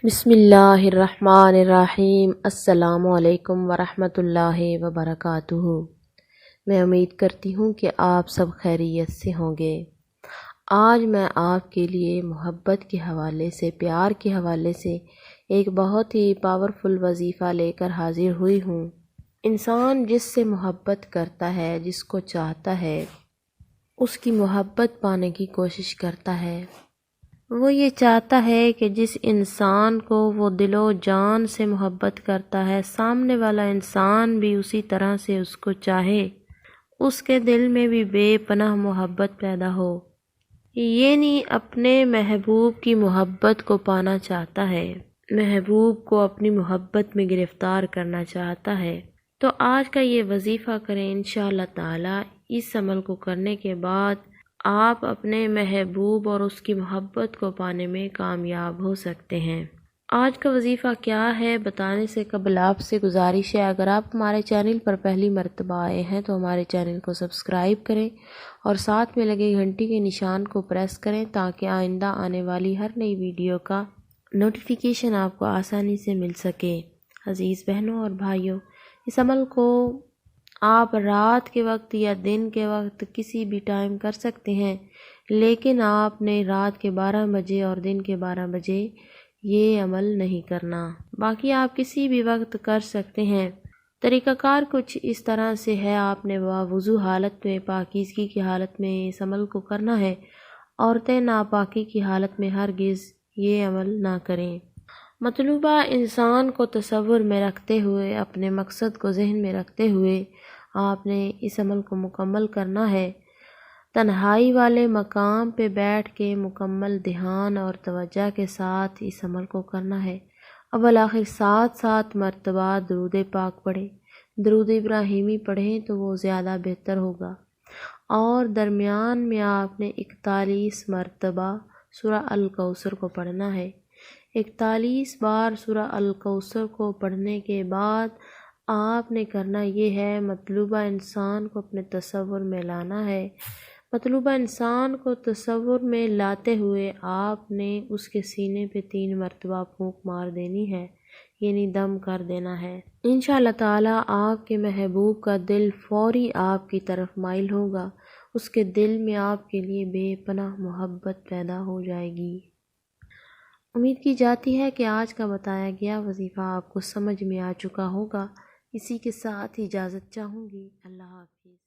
بسم اللہ الرحمن الرحیم۔ السلام علیکم ورحمۃ اللہ وبرکاتہ۔ میں امید کرتی ہوں کہ آپ سب خیریت سے ہوں گے۔ آج میں آپ کے لیے محبت کے حوالے سے، پیار کے حوالے سے ایک بہت ہی پاورفل وظیفہ لے کر حاضر ہوئی ہوں۔ انسان جس سے محبت کرتا ہے، جس کو چاہتا ہے، اس کی محبت پانے کی کوشش کرتا ہے۔ وہ یہ چاہتا ہے کہ جس انسان کو وہ دل و جان سے محبت کرتا ہے، سامنے والا انسان بھی اسی طرح سے اس کو چاہے، اس کے دل میں بھی بے پناہ محبت پیدا ہو۔ یہ نہیں اپنے محبوب کی محبت کو پانا چاہتا ہے، محبوب کو اپنی محبت میں گرفتار کرنا چاہتا ہے۔ تو آج کا یہ وظیفہ کریں انشاءاللہ تعالی۔ اس عمل کو کرنے کے بعد آپ اپنے محبوب اور اس کی محبت کو پانے میں کامیاب ہو سکتے ہیں۔ آج کا وظیفہ کیا ہے بتانے سے قبل آپ سے گزارش ہے، اگر آپ ہمارے چینل پر پہلی مرتبہ آئے ہیں تو ہمارے چینل کو سبسکرائب کریں اور ساتھ میں لگے گھنٹی کے نشان کو پریس کریں تاکہ آئندہ آنے والی ہر نئی ویڈیو کا نوٹیفیکیشن آپ کو آسانی سے مل سکے۔ عزیز بہنوں اور بھائیوں، اس عمل کو آپ رات کے وقت یا دن کے وقت کسی بھی ٹائم کر سکتے ہیں، لیکن آپ نے رات کے 12 بجے اور دن کے 12 بجے یہ عمل نہیں کرنا، باقی آپ کسی بھی وقت کر سکتے ہیں۔ طریقہ کار کچھ اس طرح سے ہے، آپ نے وضو حالت میں، پاکیزگی کی حالت میں اس عمل کو کرنا ہے۔ عورتیں ناپاکی کی حالت میں ہرگز یہ عمل نہ کریں۔ مطلوبہ انسان کو تصور میں رکھتے ہوئے، اپنے مقصد کو ذہن میں رکھتے ہوئے آپ نے اس عمل کو مکمل کرنا ہے۔ تنہائی والے مقام پہ بیٹھ کے مکمل دھیان اور توجہ کے ساتھ اس عمل کو کرنا ہے۔ اول آخر 7 مرتبہ درود پاک پڑھیں۔ درود ابراہیمی پڑھیں تو وہ زیادہ بہتر ہوگا، اور درمیان میں آپ نے 41 مرتبہ سورہ الکوثر کو پڑھنا ہے۔ 41 بار سورہ الکوثر کو پڑھنے کے بعد آپ نے کرنا یہ ہے، مطلوبہ انسان کو اپنے تصور میں لانا ہے۔ مطلوبہ انسان کو تصور میں لاتے ہوئے آپ نے اس کے سینے پہ 3 مرتبہ پھونک مار دینی ہے، یعنی دم کر دینا ہے۔ انشاءاللہ تعالی آپ کے محبوب کا دل فوری آپ کی طرف مائل ہوگا، اس کے دل میں آپ کے لیے بے پناہ محبت پیدا ہو جائے گی۔ امید کی جاتی ہے کہ آج کا بتایا گیا وظیفہ آپ کو سمجھ میں آ چکا ہوگا۔ اسی کے ساتھ اجازت چاہوں گی۔ اللہ حافظ۔